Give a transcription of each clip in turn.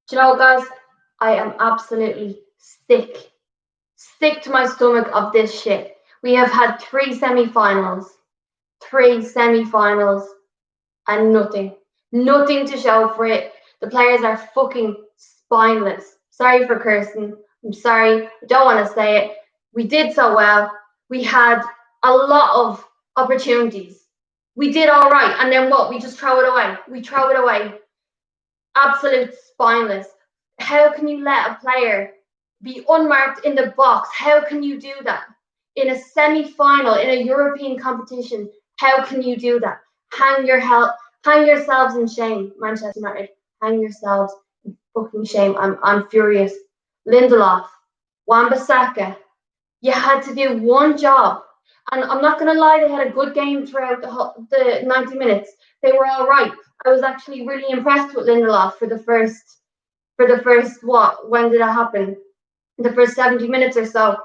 Do you know what, guys? I am absolutely sick to my stomach of this shit. We have had three semi-finals, and nothing to show for it. The players are fucking spineless. Sorry for cursing. I'm sorry. I don't want to say it. We did so well. We had a lot of opportunities. We did all right, and then what? We just throw it away. We throw it away. Absolute spineless. How can you let a player be unmarked in the box? How can you do that? In a semi-final, in a European competition, how can you do that? Hang yourselves in shame, Manchester United. Hang yourselves in fucking shame. I'm furious. Lindelof, Wan-Bissaka, you had to do one job. And I'm not going to lie, they had a good game throughout the 90 minutes. They were all right. I was actually really impressed with Lindelof for the first what? When did that happen? The first 70 minutes or so.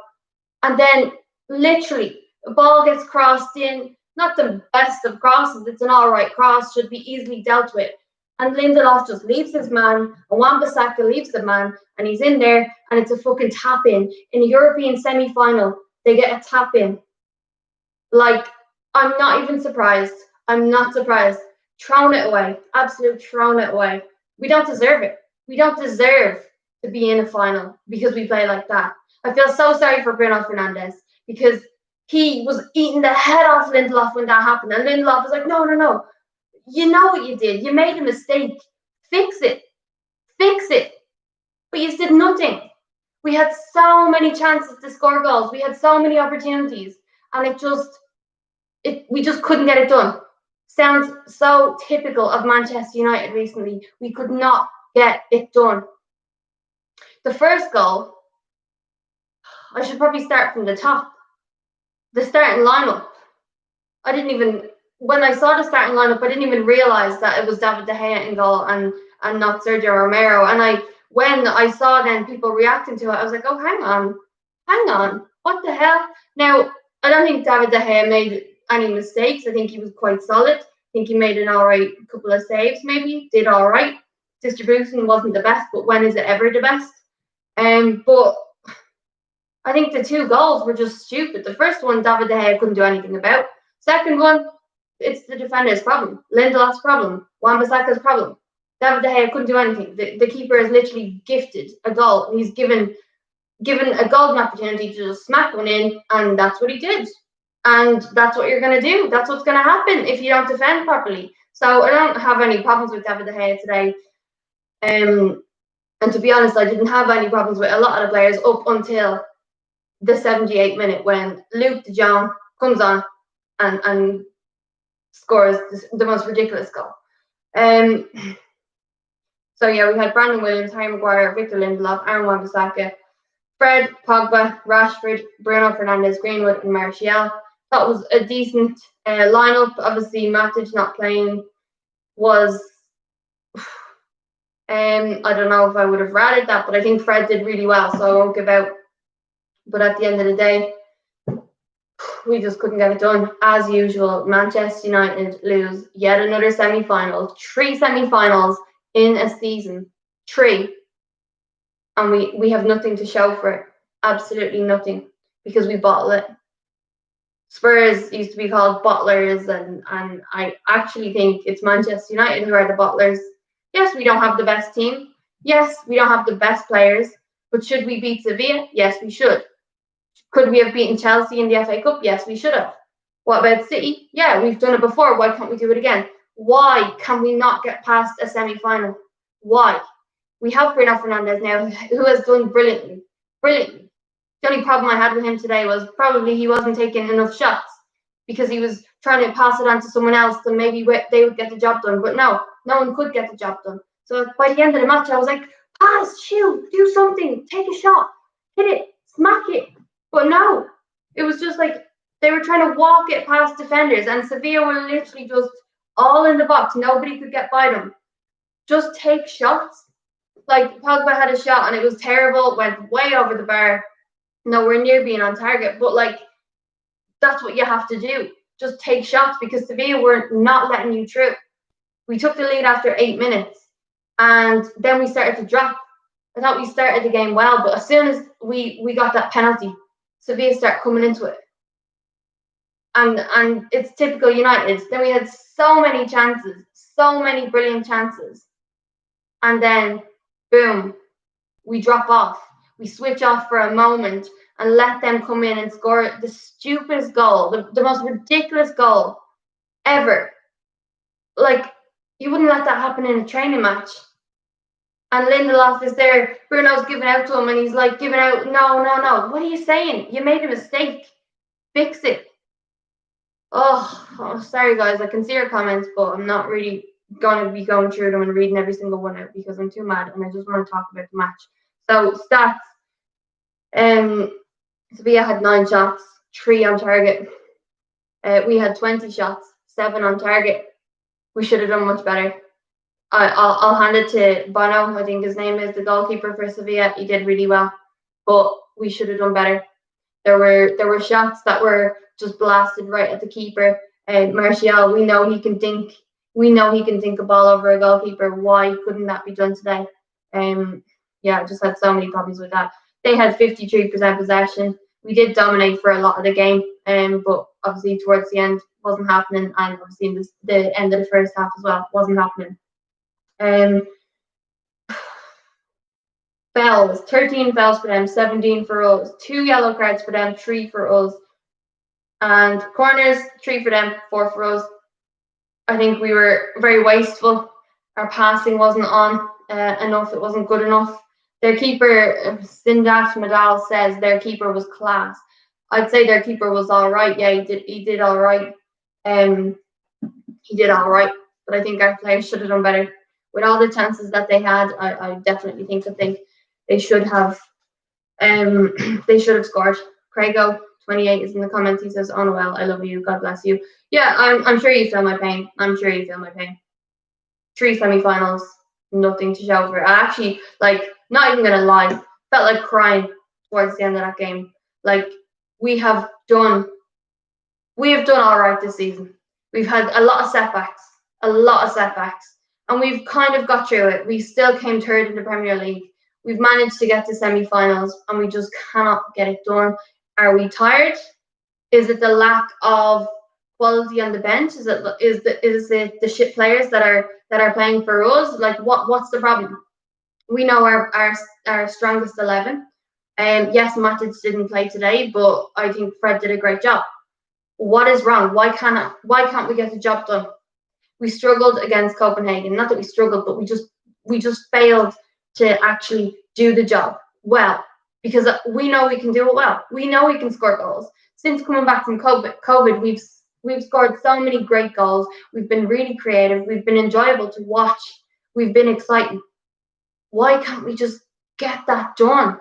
And then literally the ball gets crossed in, not the best of crosses, it's an all right cross, should be easily dealt with. And Lindelof just leaves his man, and Wan-Bissaka leaves the man, and he's in there, and it's a fucking tap in. In a European semi-final, they get a tap in. Like, I'm not even surprised. I'm not surprised. Thrown it away. Absolute thrown it away. We don't deserve it. We don't deserve to be in a final because we play like that. I feel so sorry for Bruno Fernandes because he was eating the head off Lindelof when that happened. And Lindelof was like, no. You know what you did. You made a mistake. Fix it. Fix it. But you did nothing. We had so many chances to score goals. We had so many opportunities. And we just couldn't get it done. Sounds so typical of Manchester United recently. We could not get it done. The first goal, I should probably start from the top. The starting lineup. When I saw the starting lineup, I didn't even realize that it was David De Gea in goal and not Sergio Romero. And when I saw then people reacting to it, I was like, oh, hang on, what the hell? Now, I don't think David De Gea made any mistakes. I think he was quite solid. I think he made an all right couple of saves, maybe, did all right. Distribution wasn't the best, but when is it ever the best? But I think the two goals were just stupid. The first one, David De Gea couldn't do anything about. Second one, it's the defender's problem. Lindelof's problem. Wan-Bissaka's problem. David De Gea couldn't do anything. The keeper is literally gifted a goal. He's given a golden opportunity to just smack one in, and that's what he did. And that's what you're going to do. That's what's going to happen if you don't defend properly. So I don't have any problems with David De Gea today. And to be honest, I didn't have any problems with a lot of the players up until the 78th minute when Luke de Jong comes on and scores the most ridiculous goal. So yeah, we had Brandon Williams, Harry Maguire, Victor Lindelof, Aaron Wan-Bissaka, Fred, Pogba, Rashford, Bruno Fernandes, Greenwood, and Martial. That was a decent lineup. Obviously, Matic not playing was. I don't know if I would have rated that, but I think Fred did really well, so I won't give out. But at the end of the day, we just couldn't get it done. As usual, Manchester United lose yet another semi-final. 3 semi-finals in a season. 3. And we have nothing to show for it. Absolutely nothing. Because we bottle it. Spurs used to be called bottlers, and I actually think it's Manchester United who are the bottlers. Yes, we don't have the best team. Yes, we don't have the best players. But should we beat Sevilla? Yes, we should. Could we have beaten Chelsea in the FA Cup? Yes, we should have. What about City? Yeah, we've done it before. Why can't we do it again? Why can we not get past a semi-final? Why? We have Bruno Fernandes now, who has done brilliantly. Brilliantly. The only problem I had with him today was probably he wasn't taking enough shots because he was trying to pass it on to someone else, and maybe they would get the job done. But no one could get the job done. So by the end of the match, I was like, pass, shoot, do something, take a shot, hit it, smack it. But no, it was just like they were trying to walk it past defenders, and Sevilla were literally just all in the box. Nobody could get by them. Just take shots. Like, Pogba had a shot, and it was terrible, went way over the bar, nowhere near being on target. But, like, that's what you have to do. Just take shots, because Sevilla were not letting you through. We took the lead after 8 minutes. and then we started to drop. I thought we started the game well, but as soon as we got that penalty, Sevilla started coming into it. And it's typical United. Then we had so many chances, so many brilliant chances. And then, boom, we drop off. We switch off for a moment and let them come in and score the stupidest goal, the most ridiculous goal ever. Like, you wouldn't let that happen in a training match. And Lindelof is there. Bruno's giving out to him, and he's like giving out, no. What are you saying? You made a mistake. Fix it. Oh, sorry guys. I can see your comments, but I'm not really going to be going through them and reading every single one out because I'm too mad and I just want to talk about the match. So stats. Sevilla had 9 shots, 3 on target. We had 20 shots, 7 on target. We should have done much better. I'll hand it to Bono, I think his name is, the goalkeeper for Sevilla. He did really well, but we should have done better. There were shots that were just blasted right at the keeper. Martial, we know he can dink. We know he can dink a ball over a goalkeeper. Why couldn't that be done today? Yeah, just had so many problems with that. They had 53% possession. We did dominate for a lot of the game, but obviously towards the end wasn't happening, and obviously in the end of the first half as well wasn't happening. Fouls, 13 fouls for them, 17 for us. 2 yellow cards for them, 3 for us. And corners, 3 for them, 4 for us. I think we were very wasteful. Our passing wasn't on enough. It wasn't good enough. Their keeper, Sindat Madal, says their keeper was class. I'd say their keeper was all right. Yeah, he did all right. He did all right. But I think our players should have done better. With all the chances that they had, I definitely think that they should have scored. Craigo 28 is in the comments. He says, "Oh Noelle, I love you. God bless you." Yeah, I'm sure you feel my pain. 3 semi-finals, nothing to show for it. I actually, not even gonna lie, felt like crying towards the end of that game. Like, we have done all right this season. We've had a lot of setbacks, and we've kind of got through it. We still came third in the Premier League. We've managed to get to semi-finals, and we just cannot get it done. Are we tired? Is it the lack of quality on the bench? Is it the shit players that are playing for us? Like, what's the problem? We know our strongest 11. Yes, Matic didn't play today, but I think Fred did a great job. What is wrong? Why can't we get the job done? We struggled against Copenhagen. Not that we struggled, but we just failed to actually do the job well, because we know we can do it well. We know we can score goals. Since coming back from COVID, we've scored so many great goals. We've been really creative. We've been enjoyable to watch. We've been exciting. Why can't we just get that done?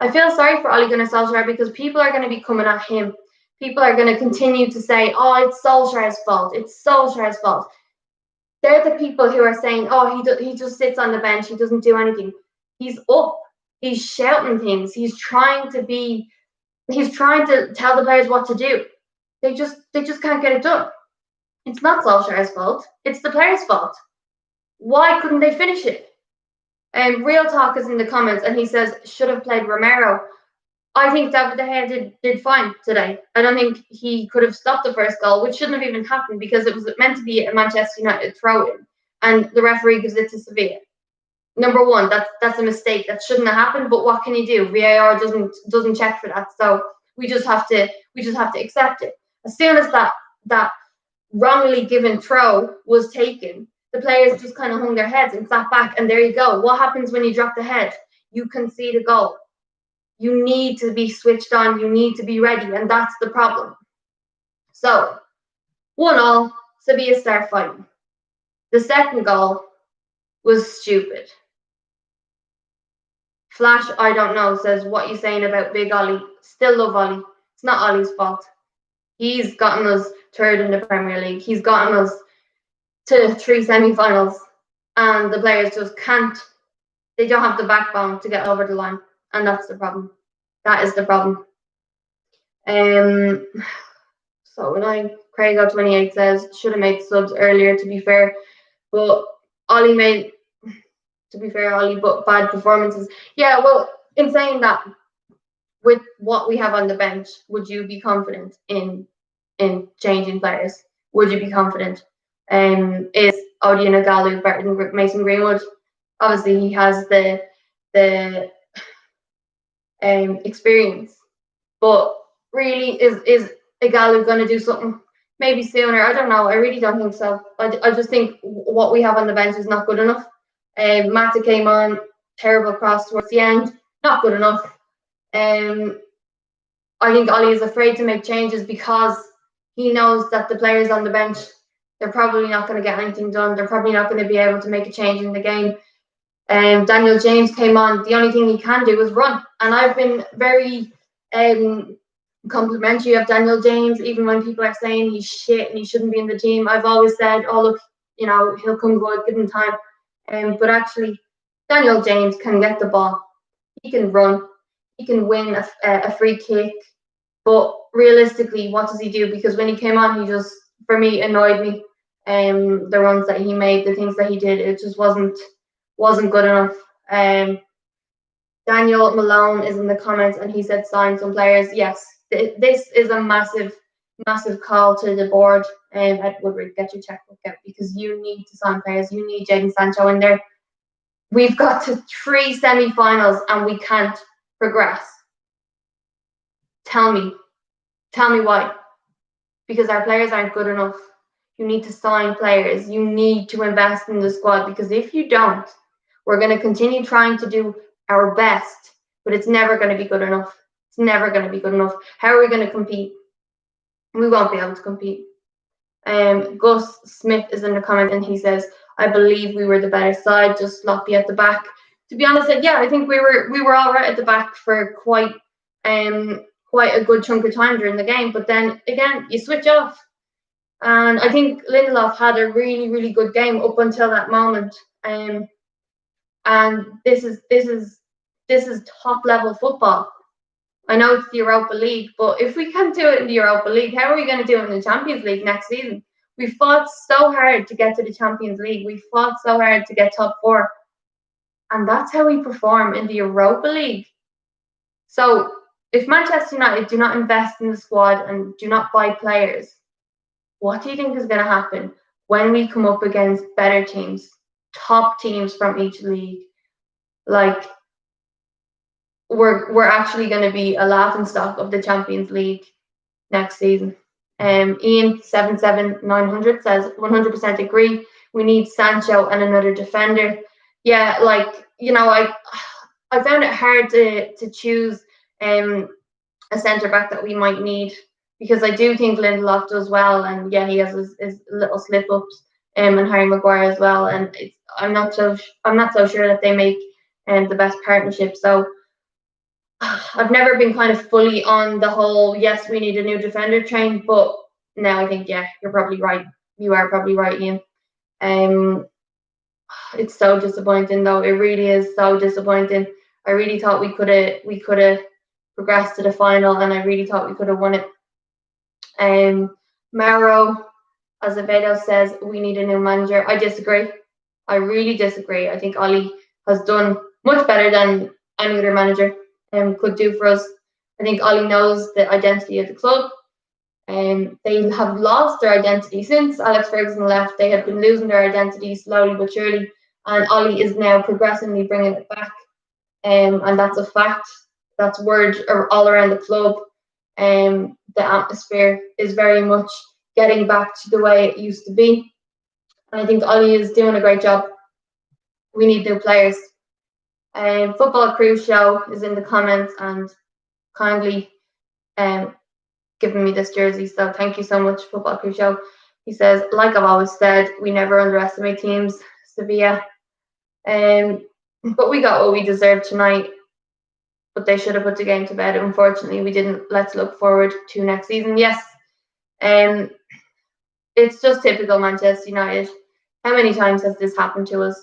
I feel sorry for Ole Gunnar Solskjaer, because people are going to be coming at him. People are going to continue to say, "Oh, it's Solskjaer's fault. It's Solskjaer's fault." They're the people who are saying, "Oh, he just sits on the bench. He doesn't do anything." He's up. He's shouting things. He's trying to tell the players what to do. They just can't get it done. It's not Solskjaer's fault. It's the players' fault. Why couldn't they finish it? And Real Talk is in the comments, and he says, should have played Romero. I think David De Gea did fine today. I don't think he could have stopped the first goal, which shouldn't have even happened, because it was meant to be a Manchester United throw-in, and the referee gives it to Sevilla. Number one, that's a mistake. That shouldn't have happened. But what can you do? VAR doesn't check for that, so we just have to accept it. As soon as that wrongly given throw was taken, the players just kind of hung their heads and sat back, and there you go. What happens when you drop the head? You concede a goal. You need to be switched on. You need to be ready, and that's the problem. So, 1-1, Sevilla start fighting. The second goal was stupid. Flash, I don't know, says, "What you saying about Big Ollie?" Still love Ollie. It's not Ollie's fault. He's gotten us third in the Premier League. He's gotten us to 3 semi-finals, and the players just can't. They don't have the backbone to get over the line, and that's the problem. That is the problem. So when Craigo 28 says, should have made subs earlier, to be fair, but Ollie made to be fair, Ollie, but bad performances. Yeah, well, in saying that, with what we have on the bench, would you be confident in changing players? Would you be confident? Is Odion Agalu better than Mason Greenwood? Obviously, he has the experience, but really, is Igalu going to do something? Maybe sooner. I don't know. I really don't think so. I just think what we have on the bench is not good enough. Mata came on, terrible cross towards the end, not good enough. I think Ollie is afraid to make changes because he knows that the players on the bench, they're probably not going to get anything done. They're probably not going to be able to make a change in the game. Daniel James came on. The only thing he can do is run. And I've been very complimentary of Daniel James, even when people are saying he's shit and he shouldn't be in the team. I've always said, oh, look, he'll come good, give him time. But actually, Daniel James can get the ball. He can run. He can win a free kick. But realistically, what does he do? Because when he came on, he just, for me, annoyed me. The runs that he made, the things that he did, it just wasn't good enough. Daniel Malone is in the comments and he said sign some players. Yes, this is a massive call to the board. At Woodward, get your checkbook out because you need to sign players. You need Jadon Sancho in there. We've got to 3 semi-finals and we can't progress. Tell me why. Because our players aren't good enough. You need to sign players. You need to invest in the squad because if you don't, we're going to continue trying to do our best, but it's never going to be good enough. It's never going to be good enough. How are we going to compete? We won't be able to compete. Gus Smith is in the comment and he says, I believe we were the better side, just sloppy at the back. To be honest, yeah, I think we were all right at the back for quite a good chunk of time during the game. But then again, you switch off. And I think Lindelof had a really, really good game up until that moment. And this is top level football. I know it's the Europa League, but if we can't do it in the Europa League, how are we going to do it in the Champions League next season? We fought so hard to get to the Champions League. We fought so hard to get top 4. And that's how we perform in the Europa League. So if Manchester United do not invest in the squad and do not buy players, what do you think is going to happen when we come up against better teams, top teams from each league? Like, we're actually going to be a laughingstock of the Champions League next season. Ian 77900 says 100% agree. We need Sancho and another defender. Yeah, I found it hard to choose a centre back that we might need because I do think Lindelof does well, and yeah, he has his little slip ups, and Harry Maguire as well. And I'm not so sure that they make the best partnership. So I've never been kind of fully on the whole, yes, we need a new defender train, but now I think, yeah, you're probably right. You are probably right, Ian. It's so disappointing, though. It really is so disappointing. I really thought we could have progressed to the final, and I really thought we could have won it. Mauro Azevedo says we need a new manager. I disagree. I really disagree. I think Ollie has done much better than any other manager could do for us. I think Ollie knows the identity of the club. They have lost their identity since Alex Ferguson left. They have been losing their identity slowly but surely, and Ollie is now progressively bringing it back. And that's a fact. That's word all around the club. The atmosphere is very much getting back to the way it used to be. And I think Ollie is doing a great job. We need new players. Football Crew Show is in the comments and kindly giving me this jersey. So thank you so much, Football Crew Show. He says, like I've always said, we never underestimate teams. Sevilla. But we got what we deserved tonight. But they should have put the game to bed. Unfortunately, we didn't. Let's look forward to next season. Yes. It's just typical Manchester United. How many times has this happened to us?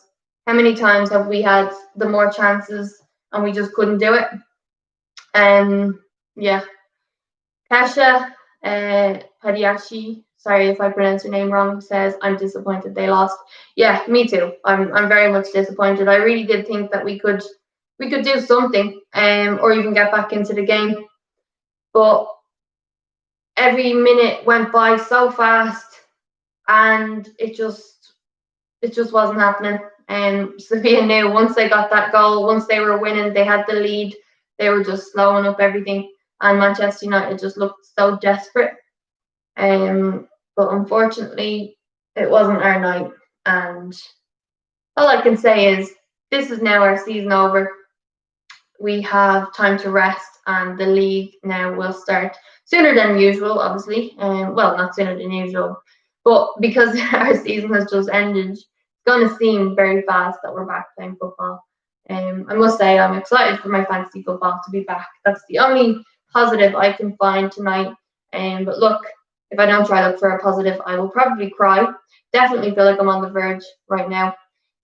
How many times have we had the more chances and we just couldn't do it? Yeah. Kasha Padiashi, sorry if I pronounce your name wrong, says, I'm disappointed they lost. Yeah, me too. I'm very much disappointed. I really did think that we could do something, or even get back into the game. But every minute went by so fast, and it just wasn't happening. And Sevilla knew once they got that goal, once they were winning, they had the lead, they were just slowing up everything. And Manchester United just looked so desperate. But unfortunately, it wasn't our night. And all I can say is this is now our season over. We have time to rest, and the league now will start sooner than usual, obviously. Well, not sooner than usual, but because our season has just ended, it's going to seem very fast that we're back playing football. I must say I'm excited for my fantasy football to be back. That's the only positive I can find tonight. But look, if I don't try to look for a positive, I will probably cry. Definitely feel like I'm on the verge right now.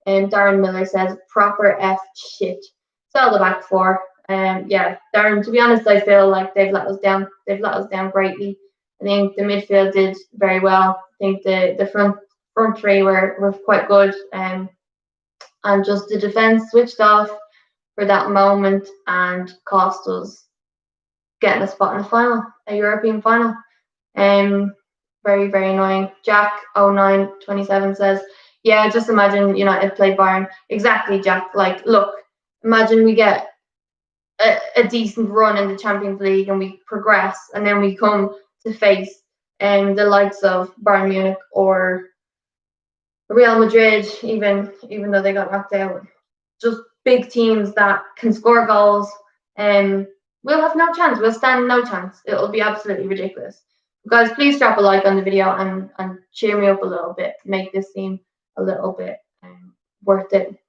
Darren Miller says, proper F shit. Sell the back four. Yeah, Darren, to be honest, I feel like they've let us down. They've let us down greatly. I think the midfield did very well. I think the front three were quite good. And just the defence switched off for that moment and cost us getting a spot in the final, a European final. Very, very annoying. Jack0927 says, yeah, just imagine United play Bayern. Exactly, Jack. Like, look, imagine we get a decent run in the Champions League and we progress, and then we come to face the likes of Bayern Munich or Real Madrid, even though they got knocked out. Just big teams that can score goals, and we'll have no chance. We'll stand no chance. It'll be absolutely ridiculous. Guys, please drop a like on the video and cheer me up a little bit. Make this seem a little bit worth it.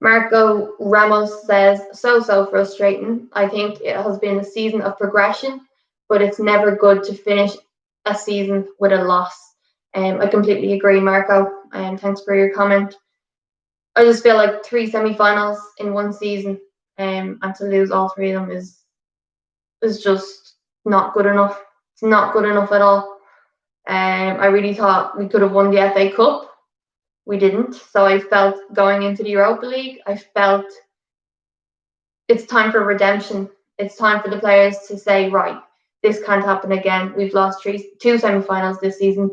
Marco Ramos says, so frustrating. I think it has been a season of progression, but it's never good to finish a season with a loss. I completely agree, Marco, and thanks for your comment. I just feel like 3 semi-finals in one season, and to lose all 3 of them is just not good enough. It's not good enough at all. I really thought we could have won the FA Cup. We didn't. So I felt going into the Europa League, I felt it's time for redemption. It's time for the players to say, right, this can't happen again. We've lost 2 semi-finals this season.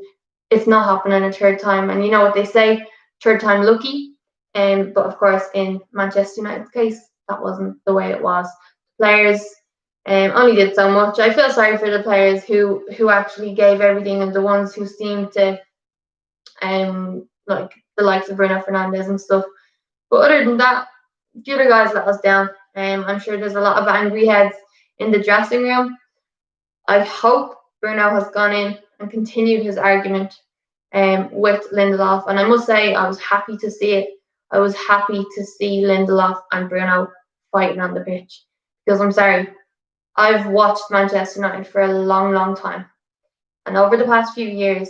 It's not happening a third time. And you know what they say, third time lucky. But of course, in Manchester United's case, that wasn't the way it was. Players only did so much. I feel sorry for the players who actually gave everything, and the ones who seemed to like the likes of Bruno Fernandes and stuff. But other than that, the other guys let us down. I'm sure there's a lot of angry heads in the dressing room. I hope Bruno has gone in and continued his argument with Lindelof. And I must say, I was happy to see it. I was happy to see Lindelof and Bruno fighting on the pitch. Because I'm sorry, I've watched Manchester United for a long, long time. And over the past few years,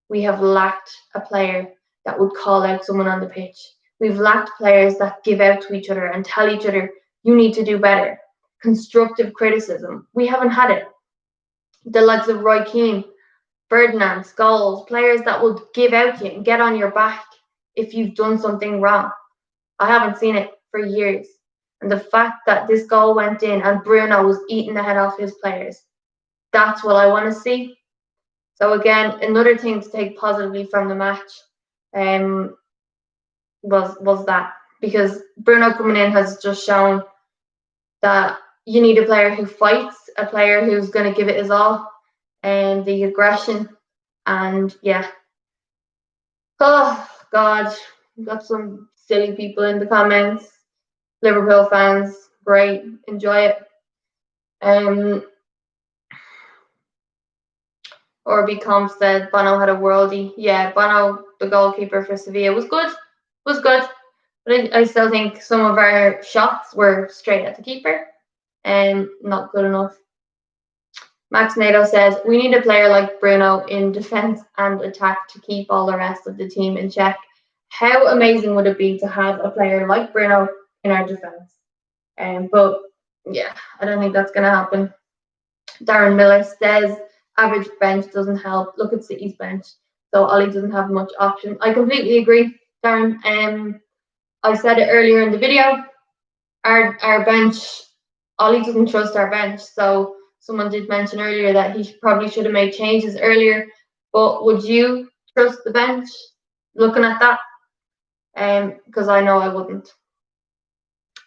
we have lacked a player that would call out someone on the pitch. We've lacked players that give out to each other and tell each other, you need to do better. Constructive criticism. We haven't had it. The likes of Roy Keane, Ferdinand, Scholes, players that would give out to you and get on your back if you've done something wrong. I haven't seen it for years. And the fact that this goal went in and Bruno was eating the head off his players, that's what I want to see. So again, another thing to take positively from the match was that, because Bruno coming in has just shown that you need a player who fights, a player who's going to give it his all, and the aggression. And yeah, oh God, we've got some silly people in the comments. Liverpool fans, great, enjoy it. Orby Comp said Bono had a worldie. Yeah, Bono, the goalkeeper for Sevilla, was good. But I still think some of our shots were straight at the keeper and not good enough. Max Nato says, we need a player like Bruno in defence and attack to keep all the rest of the team in check. How amazing would it be to have a player like Bruno in our defence? But yeah, I don't think that's going to happen. Darren Miller says, average bench doesn't help. Look at City's bench. So Ollie doesn't have much option. I completely agree, Darren. I said it earlier in the video. Our bench, Ollie doesn't trust our bench. So someone did mention earlier that he probably should have made changes earlier. But would you trust the bench looking at that? Because I know I wouldn't.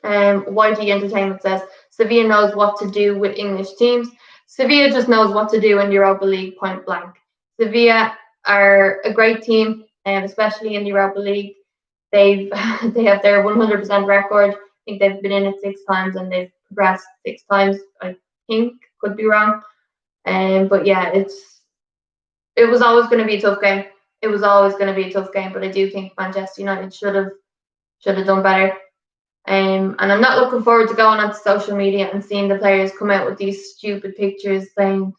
YG Entertainment says Sevilla knows what to do with English teams. Sevilla just knows what to do in Europa League, point blank. Sevilla are a great team, especially in the Europa League. They have their 100% record. I think they've been in it 6 times and they've progressed 6 times. I think, could be wrong. But yeah, it was always going to be a tough game. It was always going to be a tough game. But I do think Manchester United should have done better. And I'm not looking forward to going onto social media and seeing the players come out with these stupid pictures saying,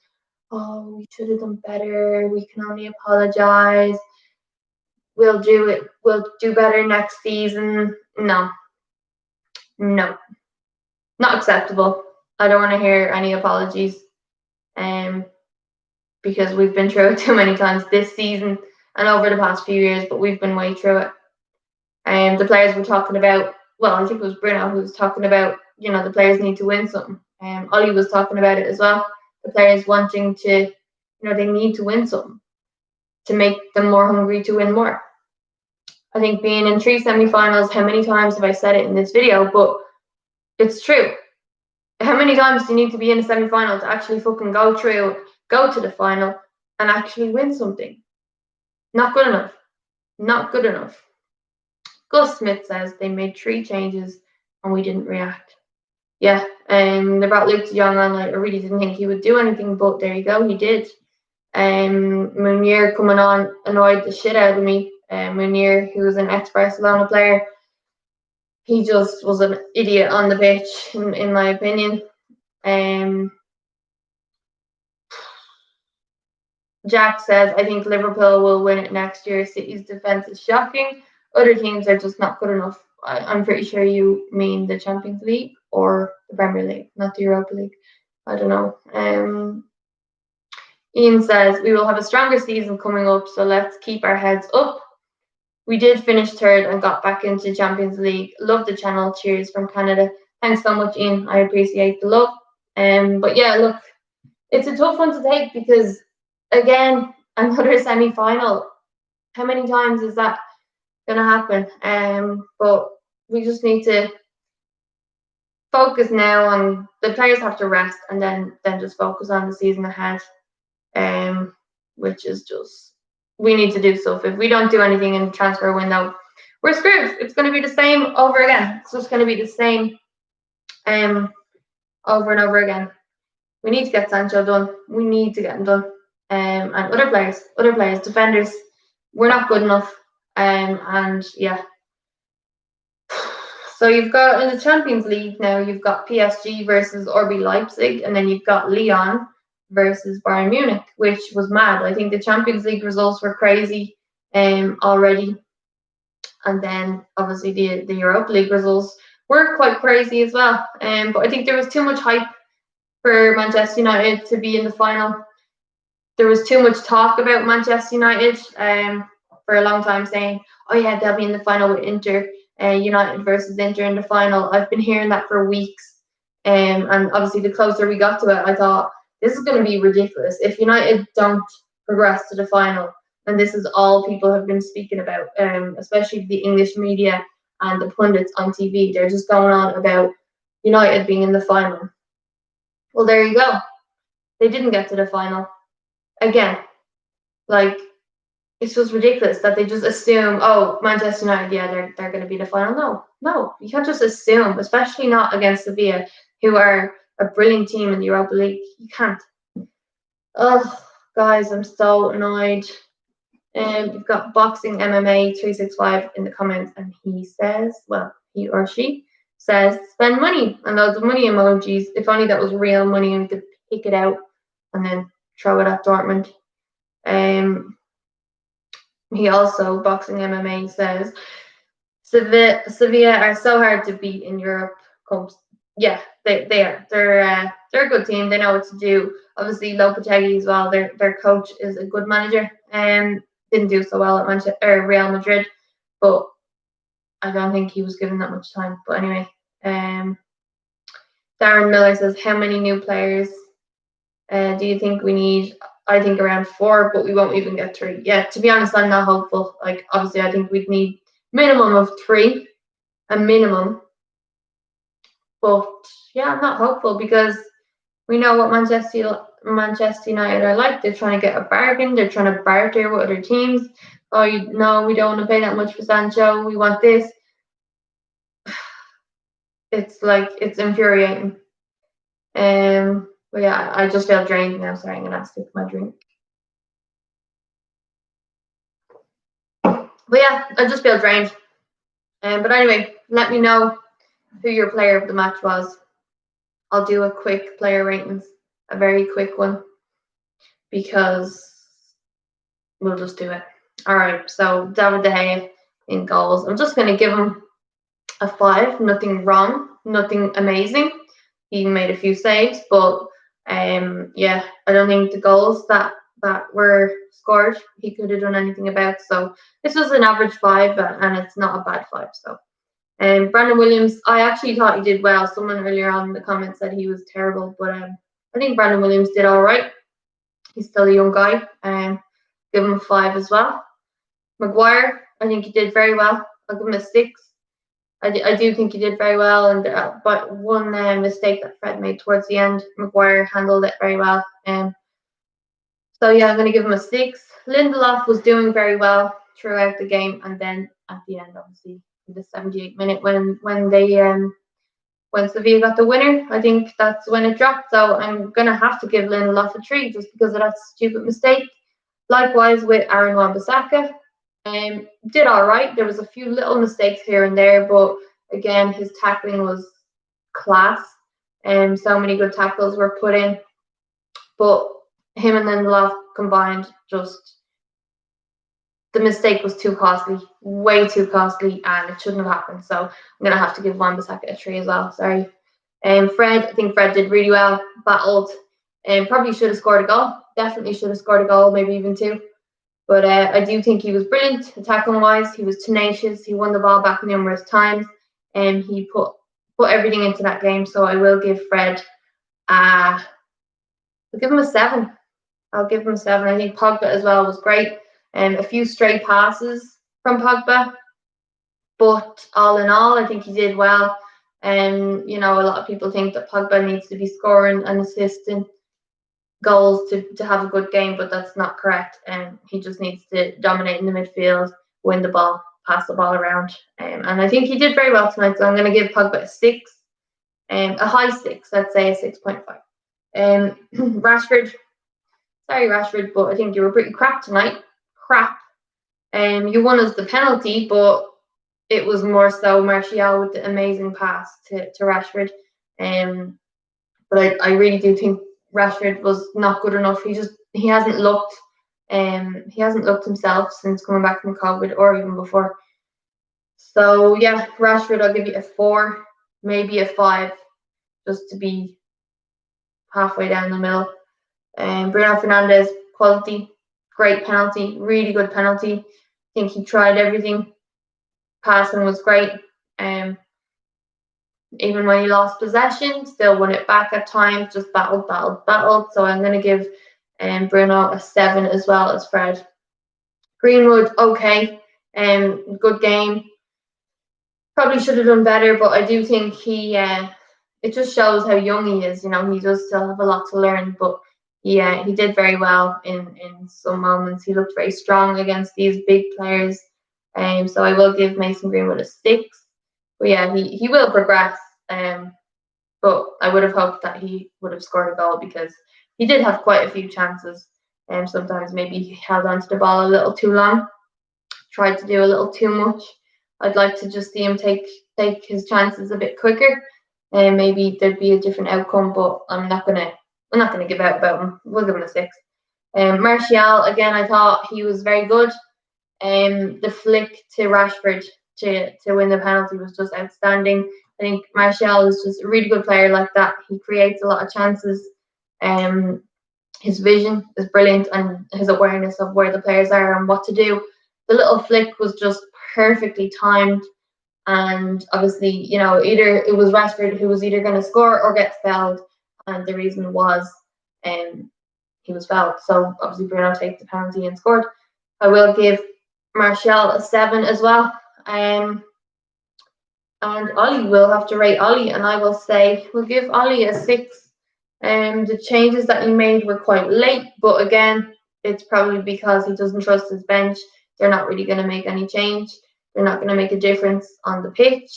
"Oh, we should have done better. We can only apologise. We'll do it. We'll do better next season." No, not acceptable. I don't want to hear any apologies. Because we've been through it too many times this season and over the past few years, but we've been way through it. And the players were talking about, well, I think it was Bruno who was talking about, the players need to win something. Ollie was talking about it as well. The players wanting to, they need to win something to make them more hungry to win more. I think being in 3 semi-finals, how many times have I said it in this video? But it's true. How many times do you need to be in a semi-final to actually fucking go to the final and actually win something? Not good enough. Not good enough. Gus Smith says they made 3 changes and we didn't react. Yeah, they brought Luke de Jong on. I really didn't think he would do anything, but there you go, he did. Munir coming on annoyed the shit out of me. Munir, who was an ex-Barcelona player, he just was an idiot on the pitch, in my opinion. Jack says, I think Liverpool will win it next year. City's defence is shocking. Other teams are just not good enough. I'm pretty sure you mean the Champions League or the Premier League, not the Europa League. I don't know. Ian says, we will have a stronger season coming up, so let's keep our heads up. We did finish 3rd and got back into Champions League. Love the channel. Cheers from Canada. Thanks so much, Ian. I appreciate the love. But yeah, look, it's a tough one to take because, again, another semi-final. How many times is that going to happen? But we just need to focus now on the players have to rest and then just focus on the season ahead. Which is just, we need to do stuff. If we don't do anything in the transfer window, we're screwed. It's going to be the same over again. It's just going to be the same over and over again. We need to get Sancho done. We need to get him done. And other players, defenders, we're not good enough. And yeah. So you've got in the Champions League now, you've got PSG versus RB Leipzig, and then you've got Lyon versus Bayern Munich, which was mad. I think the Champions League results were crazy already. And then obviously the Europa League results were quite crazy as well. But I think there was too much hype for Manchester United to be in the final. There was too much talk about Manchester United for a long time saying, oh yeah, they'll be in the final with Inter, United versus Inter in the final. I've been hearing that for weeks. And obviously the closer we got to it, I thought, this is going to be ridiculous. If United don't progress to the final, and this is all people have been speaking about, especially the English media and the pundits on TV, they're just going on about United being in the final. Well, there you go. They didn't get to the final. Again, like, it's just ridiculous that they just assume, oh, Manchester United, yeah, they're going to be the final. No, you can't just assume, especially not against Sevilla, who are a brilliant team in the Europa League. You can't. Oh, guys, I'm so annoyed. You've got Boxing MMA 365 in the comments, and he says, well, he or she says, spend money, and those money emojis. If only that was real money and we could pick it out and then throw it at Dortmund. He also, Boxing MMA, says, Sevilla are so hard to beat in Europe. yeah, they are. They're a good team. They know what to do. Obviously, Lopetegui as well. Their coach is a good manager. Didn't do so well at Manchester or Real Madrid, but I don't think he was given that much time. But anyway, Darren Miller says, how many new players do you think we need? I think around 4, but we won't even get 3. Yeah, to be honest, I'm not hopeful. Like, obviously, I think we'd need minimum of 3, a minimum. But yeah, I'm not hopeful because we know what Manchester United are like. They're trying to get a bargain. They're trying to barter with other teams. Oh, no, we don't want to pay that much for Sancho. We want this. It's infuriating. But yeah, I just feel drained now. Sorry, I'm gonna have to sip my drink. But yeah, I just feel drained. But anyway, let me know who your player of the match was. I'll do a quick player ratings, a very quick one, because we'll just do it. All right, so David De Gea in goals. I'm just going to give him a 5. Nothing wrong, nothing amazing. He made a few saves, but yeah, I don't think the goals that were scored he could have done anything about. So this was an average 5, and it's not a bad 5. So Brandon Williams, I actually thought he did well. Someone earlier on in the comments said he was terrible, but I think Brandon Williams did all right. He's still a young guy. Give him a 5 as well. Maguire, I think he did very well. I'll give him a 6. I do think he did very well, and but one mistake that Fred made towards the end, Maguire handled it very well. So yeah, I'm going to give him a 6. Lindelof was doing very well throughout the game, and then at the end, obviously, in the 78th minute when Sevilla got the winner, I think that's when it dropped. So I'm going to have to give Lindelof a 3 just because of that stupid mistake. Likewise with Aaron Wan-Bissaka. Did all right. There was a few little mistakes here and there, but again, his tackling was class. So many good tackles were put in. But him and Lindelof combined, just the mistake was too costly, way too costly, and it shouldn't have happened. So I'm going to have to give Wan-Bissaka a 3 as well. Sorry. Fred, I think Fred did really well, battled, and probably should have scored a goal. Definitely should have scored a goal, maybe even 2. But I do think he was brilliant attacking wise. He was tenacious. He won the ball back numerous times, and he put everything into that game. So I will give Fred. I'll give him a 7. I'll give him a 7. I think Pogba as well was great. A few stray passes from Pogba, but all in all, I think he did well. And a lot of people think that Pogba needs to be scoring and assisting goals to have a good game, but that's not correct. He just needs to dominate in the midfield, win the ball, pass the ball around. And I think he did very well tonight. So I'm going to give Pogba a 6, a high 6, let's say a 6.5. Rashford, sorry Rashford, but I think you were pretty crap tonight. Crap. You won us the penalty, but it was more so Martial with the amazing pass to Rashford. But I really do think Rashford was not good enough. He hasn't looked himself since coming back from COVID or even before. So yeah, Rashford, I'll give you a 4, maybe a 5, just to be halfway down the middle. Bruno Fernandes, quality, great penalty, really good penalty. I think he tried everything. Passing was great. Even when he lost possession, still won it back at times, just battled. So I'm going to give Bruno a 7 as well as Fred. Greenwood, okay, good game. Probably should have done better, but I do think it just shows how young he is. He does still have a lot to learn, but yeah, he did very well in some moments. He looked very strong against these big players. So I will give Mason Greenwood a 6. But yeah, he will progress. But I would have hoped that he would have scored a goal because he did have quite a few chances. Sometimes maybe he held onto the ball a little too long, tried to do a little too much. I'd like to just see him take his chances a bit quicker, and maybe there'd be a different outcome. But I'm not gonna give out about him. We'll give him a 6. Martial, again, I thought he was very good. The flick to Rashford to win the penalty was just outstanding. I think Martial is just a really good player like that. He creates a lot of chances. His vision is brilliant, and his awareness of where the players are and what to do. The little flick was just perfectly timed. And obviously, either it was Rashford who was either going to score or get fouled, and the reason was he was fouled. So obviously Bruno takes the penalty and scored. I will give Martial a 7 as well. And Ollie will have to rate Ollie, and I will say we'll give Ollie a 6. The changes that he made were quite late, but again, it's probably because he doesn't trust his bench. They're not really going to make any change. They're not going to make a difference on the pitch.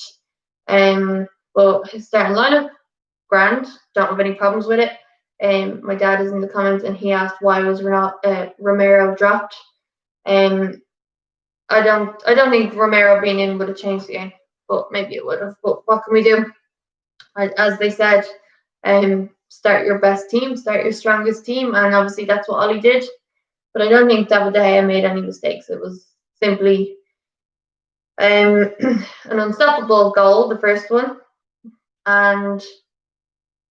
But his starting lineup, grand. Don't have any problems with it. My dad is in the comments, and he asked why was Romero dropped. I don't think Romero being in would have changed the game, but maybe it would have. But what can we do? As they said, start your best team, start your strongest team, and obviously that's what Ollie did. But I don't think David De Gea made any mistakes. It was simply an unstoppable goal, the first one, and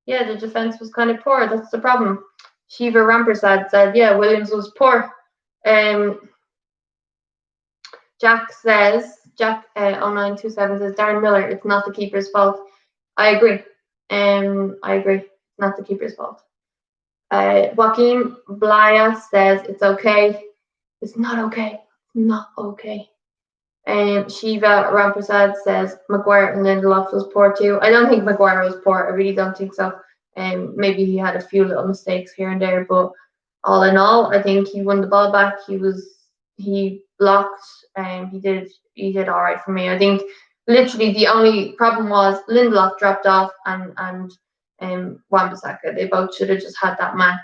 yeah, the defense was kind of poor. That's the problem. Shiva Rampersad said, yeah, Williams was poor. Jack 0927 says, Darren Miller, it's not the keeper's fault. I agree. It's not the keeper's fault. Joaquin Blaya says it's okay. It's not okay. It's not okay. Shiva Ramprasad says Maguire and Lindelof was poor too. I don't think Maguire was poor. I really don't think so. Maybe he had a few little mistakes here and there, but all in all, I think he won the ball back. He blocked. He did all right for me. I think literally the only problem was Lindelof dropped off and Wan-Bissaka. They both should have just had that man.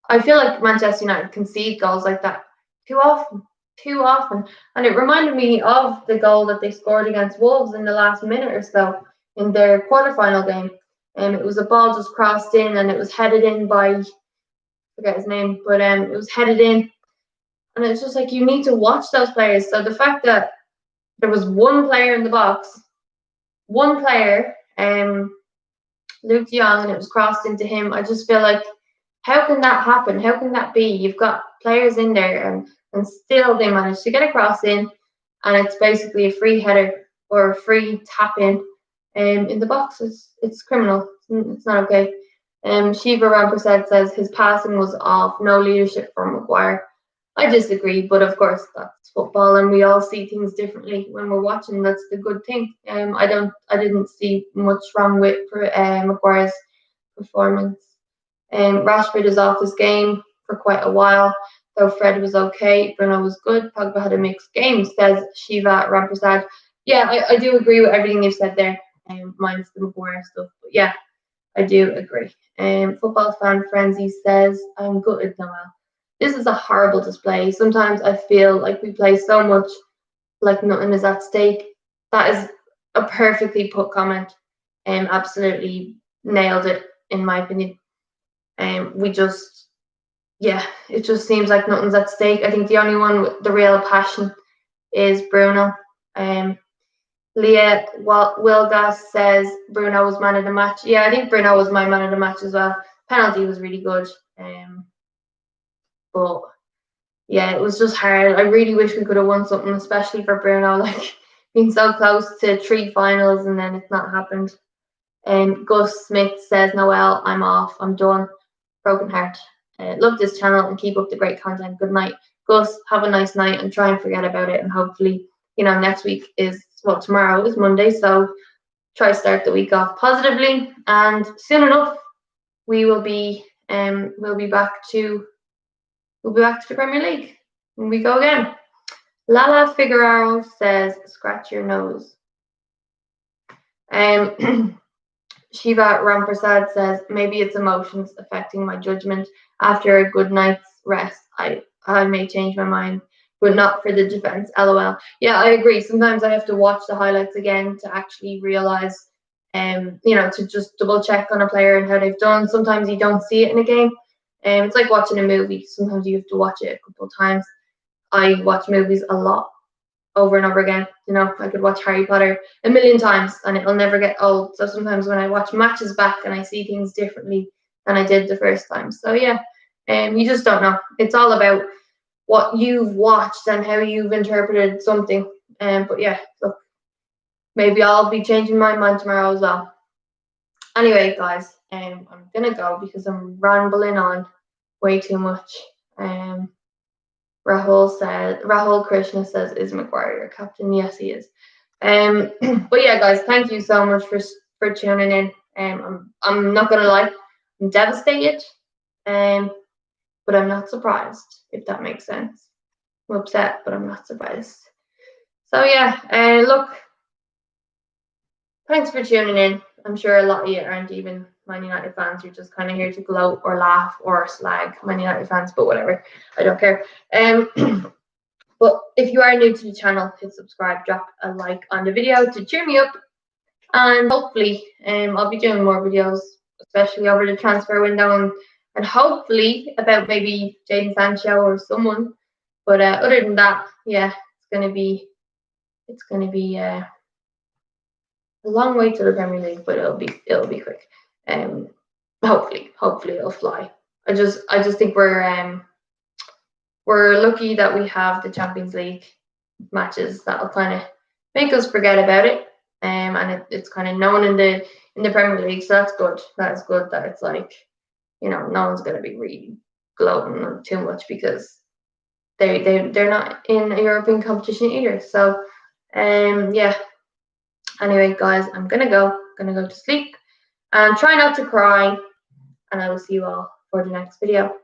I feel like Manchester United concede goals like that too often. And it reminded me of the goal that they scored against Wolves in the last minute or so in their quarterfinal game. It was a ball just crossed in, and it was headed in by, I forget his name, but it was headed in. And it's just like, you need to watch those players. So the fact that there was one player in the box, Luke de Jong, and it was crossed into him, I just feel like, how can that happen? How can that be? You've got players in there, and still they managed to get a cross in, and it's basically a free header or a free tap in the box. It's criminal. It's not okay. Shiva Ramprasad says his passing was off, no leadership from Maguire. I disagree, but of course that's football, and we all see things differently when we're watching. That's the good thing. I didn't see much wrong with Maguire's performance. Rashford is off his game for quite a while, though Fred was okay. Bruno was good. Pogba had a mixed game, says Shiva Ramprasad. Yeah, I do agree with everything you've said there, minus the Maguire stuff. But yeah, I do agree. Football fan Frenzy says, I'm gutted, Noelle. This is a horrible display. Sometimes I feel like we play so much like nothing is at stake. That is a perfectly put comment. Absolutely nailed it, in my opinion. It just seems like nothing's at stake. I think the only one with the real passion is Bruno. Leah Wilgas says Bruno was man of the match. Yeah, I think Bruno was my man of the match as well. Penalty was really good. But yeah, it was just hard. I really wish we could have won something, especially for Bruno, like being so close to 3 finals and then it's not happened. Gus Smith says, Noelle, I'm off. I'm done. Broken heart. Love this channel and keep up the great content. Good night. Gus, have a nice night and try and forget about it. And hopefully, next week tomorrow is Monday. So try to start the week off positively. And soon enough, we'll be back to the Premier League. And we go again. Lala Figueroa says, scratch your nose. Shiva Ramprasad says, maybe it's emotions affecting my judgment. After a good night's rest, I may change my mind, but not for the defense. LOL. Yeah, I agree. Sometimes I have to watch the highlights again to actually realize, to just double check on a player and how they've done. Sometimes you don't see it in a game. It's like watching a movie. Sometimes you have to watch it a couple of times. I watch movies a lot. over and over again. You know, I could watch Harry Potter a million times and it'll never get old. So sometimes when I watch matches back and I see things differently than I did the first time. So yeah, you just don't know. It's all about what you've watched and how you've interpreted something. But yeah, look, maybe I'll be changing my mind tomorrow as well. Anyway, guys, I'm gonna go because I'm rambling on way too much. Rahul Krishna says, is Maguire your captain? Yes, he is. But yeah, guys, thank you so much for tuning in. I'm not gonna lie, I'm devastated. But I'm not surprised, if that makes sense. I'm upset, but I'm not surprised. So yeah, look, thanks for tuning in. I'm sure a lot of you aren't even Man United fans. You're just kind of here to gloat or laugh or slag Man United fans, but whatever. I don't care. But if you are new to the channel, hit subscribe, drop a like on the video to cheer me up. And hopefully, I'll be doing more videos, especially over the transfer window, and hopefully about maybe Jadon Sancho or someone. But other than that, yeah, it's gonna be a long way to the Premier League, but it'll be quick. Hopefully it'll fly. I just think we're lucky that we have the Champions League matches that'll kind of make us forget about it. And it's kind of known in the Premier League, so that's good. That is good that it's like, you know, no one's gonna be really gloating too much because they're not in a European competition either. So yeah. Anyway, guys, I'm gonna go to sleep and try not to cry, and I will see you all for the next video.